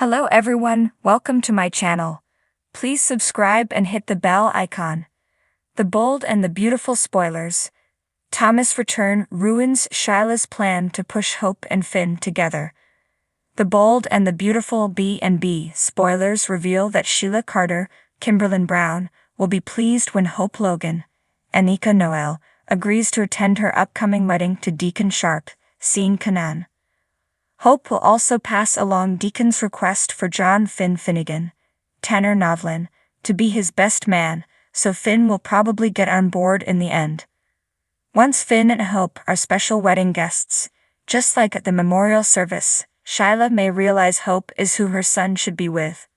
Hello everyone, welcome to my channel. Please subscribe and hit the bell icon. The bold and the beautiful spoilers. Thomas' return ruins Sheila's plan to push Hope and Finn together. The bold and the beautiful B&B spoilers reveal that Sheila Carter, Kimberlyn Brown, will be pleased when Hope Logan, Anika Noel, agrees to attend her upcoming wedding to Deacon Sharp, Sean Kanan. Hope will also pass along Deacon's request for John Finn Finnegan, Tanner Novlin, to be his best man, so Finn will probably get on board in the end. Once Finn and Hope are special wedding guests, just like at the memorial service, Sheila may realize Hope is who her son should be with.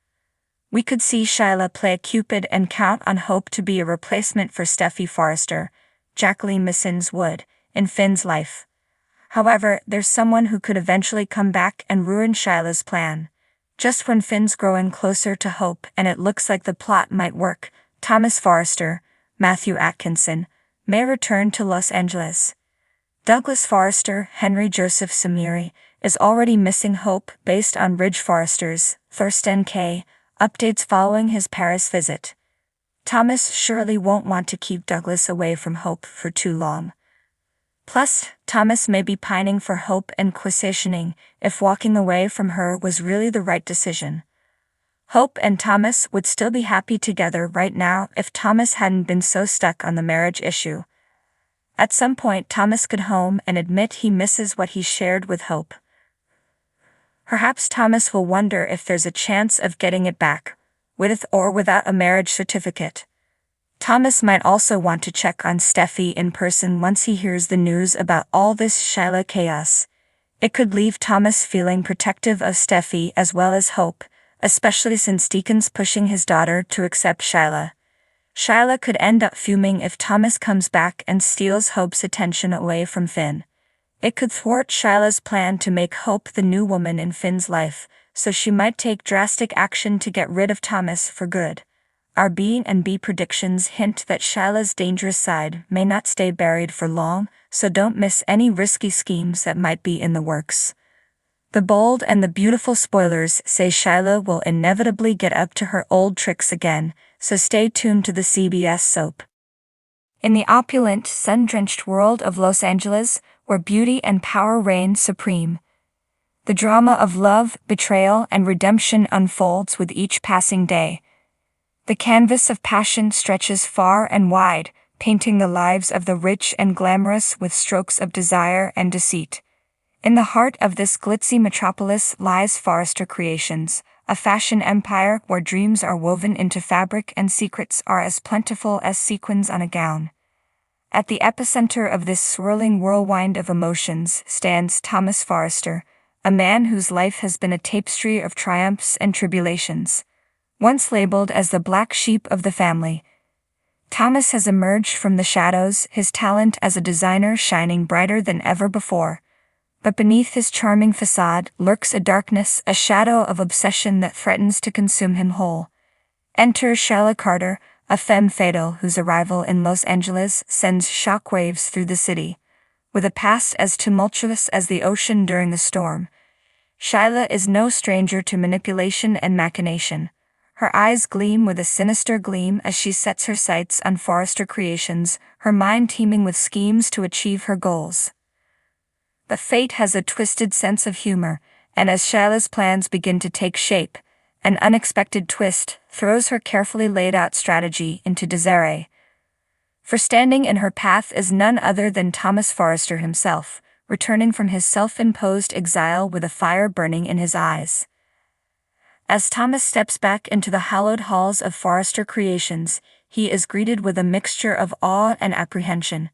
We could see Sheila play Cupid and count on Hope to be a replacement for Steffy Forrester, Jacqueline Missins Wood, in Finn's life. However, there's someone who could eventually come back and ruin Sheila's plan. Just when Finn's growing closer to Hope and it looks like the plot might work, Thomas Forrester, Matthew Atkinson, may return to Los Angeles. Douglas Forrester, Henry Joseph Samiri, is already missing Hope based on Ridge Forrester's, Thurston K., updates following his Paris visit. Thomas surely won't want to keep Douglas away from Hope for too long. Plus, Thomas may be pining for Hope and questioning if walking away from her was really the right decision. Hope and Thomas would still be happy together right now if Thomas hadn't been so stuck on the marriage issue. At some point Thomas could home and admit he misses what he shared with Hope. Perhaps Thomas will wonder if there's a chance of getting it back, with or without a marriage certificate. Thomas might also want to check on Steffy in person once he hears the news about all this Sheila chaos. It could leave Thomas feeling protective of Steffy as well as Hope, especially since Deacon's pushing his daughter to accept Sheila. Sheila could end up fuming if Thomas comes back and steals Hope's attention away from Finn. It could thwart Sheila's plan to make Hope the new woman in Finn's life, so she might take drastic action to get rid of Thomas for good. Our B&B predictions hint that Sheila's dangerous side may not stay buried for long, so don't miss any risky schemes that might be in the works. The bold and the beautiful spoilers say Sheila will inevitably get up to her old tricks again, so stay tuned to the CBS soap. In the opulent, sun-drenched world of Los Angeles, where beauty and power reign supreme, the drama of love, betrayal, and redemption unfolds with each passing day. The canvas of passion stretches far and wide, painting the lives of the rich and glamorous with strokes of desire and deceit. In the heart of this glitzy metropolis lies Forrester Creations, a fashion empire where dreams are woven into fabric and secrets are as plentiful as sequins on a gown. At the epicenter of this swirling whirlwind of emotions stands Thomas Forrester, a man whose life has been a tapestry of triumphs and tribulations. Once labeled as the black sheep of the family, Thomas has emerged from the shadows, his talent as a designer shining brighter than ever before. But beneath his charming facade lurks a darkness, a shadow of obsession that threatens to consume him whole. Enter Sheila Carter, a femme fatale whose arrival in Los Angeles sends shockwaves through the city. With a past as tumultuous as the ocean during the storm, Sheila is no stranger to manipulation and machination. Her eyes gleam with a sinister gleam as she sets her sights on Forrester Creations, her mind teeming with schemes to achieve her goals. But fate has a twisted sense of humor, and as Sheila's plans begin to take shape, an unexpected twist throws her carefully laid out strategy into disarray. For standing in her path is none other than Thomas Forrester himself, returning from his self-imposed exile with a fire burning in his eyes. As Thomas steps back into the hallowed halls of Forrester Creations, he is greeted with a mixture of awe and apprehension.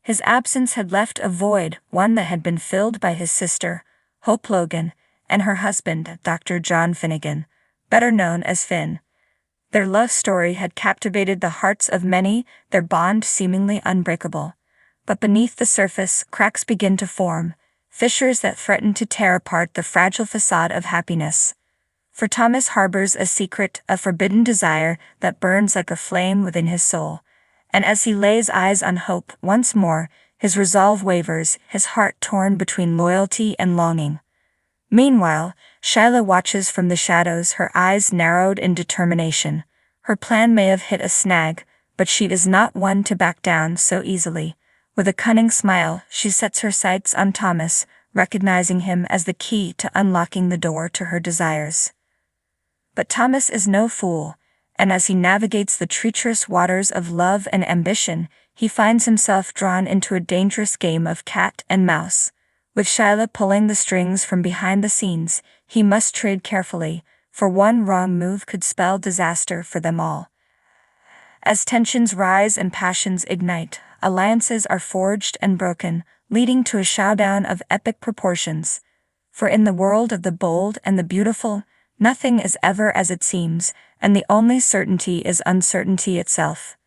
His absence had left a void, one that had been filled by his sister, Hope Logan, and her husband, Dr. John Finnegan, better known as Finn. Their love story had captivated the hearts of many, their bond seemingly unbreakable. But beneath the surface, cracks begin to form, fissures that threaten to tear apart the fragile facade of happiness. For Thomas harbors a secret, a forbidden desire that burns like a flame within his soul, and as he lays eyes on Hope once more, his resolve wavers, his heart torn between loyalty and longing. Meanwhile, Sheila watches from the shadows, her eyes narrowed in determination. Her plan may have hit a snag, but she is not one to back down so easily. With a cunning smile, she sets her sights on Thomas, recognizing him as the key to unlocking the door to her desires. But Thomas is no fool, and as he navigates the treacherous waters of love and ambition, he finds himself drawn into a dangerous game of cat and mouse. With Sheila pulling the strings from behind the scenes, he must trade carefully, for one wrong move could spell disaster for them all. As tensions rise and passions ignite, alliances are forged and broken, leading to a showdown of epic proportions. For in the world of the bold and the beautiful, nothing is ever as it seems, and the only certainty is uncertainty itself.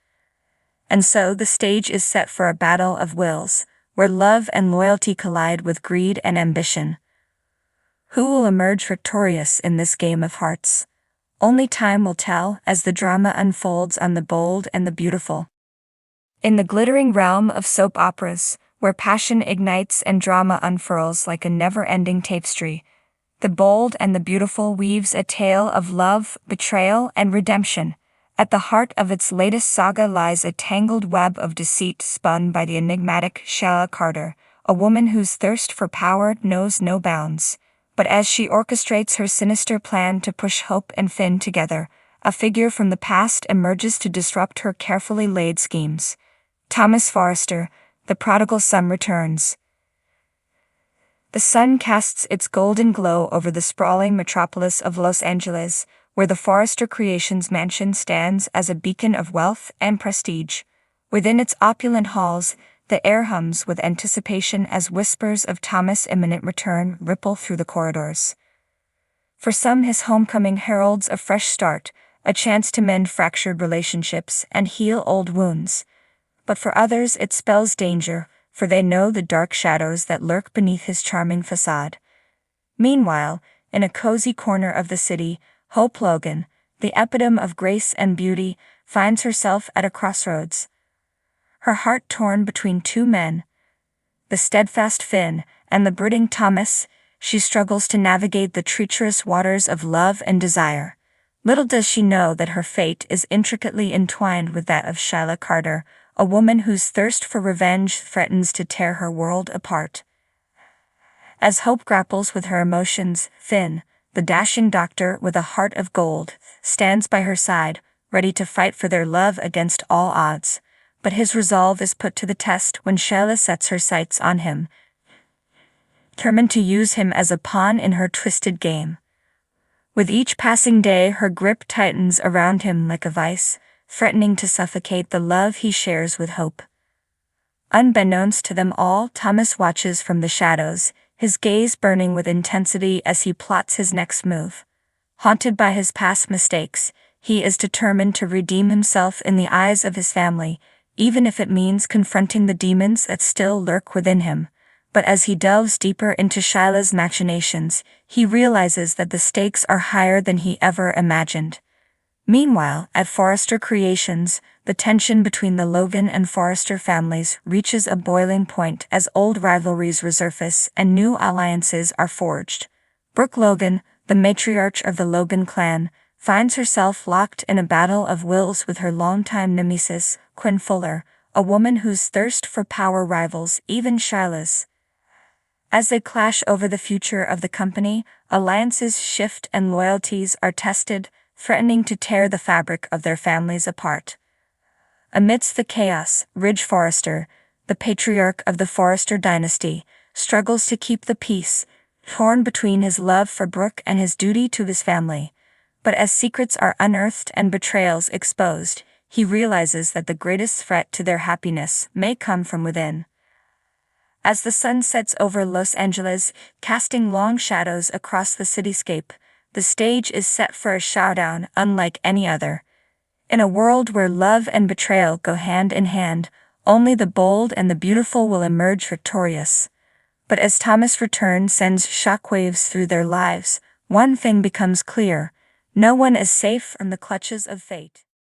And so the stage is set for a battle of wills, where love and loyalty collide with greed and ambition. Who will emerge victorious in this game of hearts? Only time will tell as the drama unfolds on The Bold and the Beautiful. In the glittering realm of soap operas, where passion ignites and drama unfurls like a never-ending tapestry, The Bold and the Beautiful weaves a tale of love, betrayal, and redemption. At the heart of its latest saga lies a tangled web of deceit spun by the enigmatic Sheila Carter, a woman whose thirst for power knows no bounds. But as she orchestrates her sinister plan to push Hope and Finn together, a figure from the past emerges to disrupt her carefully laid schemes. Thomas Forrester, the prodigal son, returns. The sun casts its golden glow over the sprawling metropolis of Los Angeles, where the Forrester Creations mansion stands as a beacon of wealth and prestige. Within its opulent halls, the air hums with anticipation as whispers of Thomas' imminent return ripple through the corridors. For some, his homecoming heralds a fresh start, a chance to mend fractured relationships and heal old wounds. But for others it spells danger, for they know the dark shadows that lurk beneath his charming facade. Meanwhile, in a cozy corner of the city, Hope Logan, the epitome of grace and beauty, finds herself at a crossroads. Her heart torn between two men, the steadfast Finn and the brooding Thomas, she struggles to navigate the treacherous waters of love and desire. Little does she know that her fate is intricately entwined with that of Sheila Carter, a woman whose thirst for revenge threatens to tear her world apart. As Hope grapples with her emotions, Finn, the dashing doctor with a heart of gold, stands by her side, ready to fight for their love against all odds. But his resolve is put to the test when Sheila sets her sights on him, determined to use him as a pawn in her twisted game. With each passing day, her grip tightens around him like a vice, threatening to suffocate the love he shares with Hope. Unbeknownst to them all, Thomas watches from the shadows, his gaze burning with intensity as he plots his next move. Haunted by his past mistakes, he is determined to redeem himself in the eyes of his family, even if it means confronting the demons that still lurk within him. But as he delves deeper into Sheila's machinations, he realizes that the stakes are higher than he ever imagined. Meanwhile, at Forrester Creations, the tension between the Logan and Forrester families reaches a boiling point as old rivalries resurface and new alliances are forged. Brooke Logan, the matriarch of the Logan clan, finds herself locked in a battle of wills with her longtime nemesis, Quinn Fuller, a woman whose thirst for power rivals even Sheila's. As they clash over the future of the company, alliances shift and loyalties are tested, threatening to tear the fabric of their families apart. Amidst the chaos, Ridge Forrester, the patriarch of the Forrester dynasty, struggles to keep the peace, torn between his love for Brooke and his duty to his family. But as secrets are unearthed and betrayals exposed, he realizes that the greatest threat to their happiness may come from within. As the sun sets over Los Angeles, casting long shadows across the cityscape, the stage is set for a showdown unlike any other. In a world where love and betrayal go hand in hand, only the bold and the beautiful will emerge victorious. But as Thomas' return sends shockwaves through their lives, one thing becomes clear: no one is safe from the clutches of fate.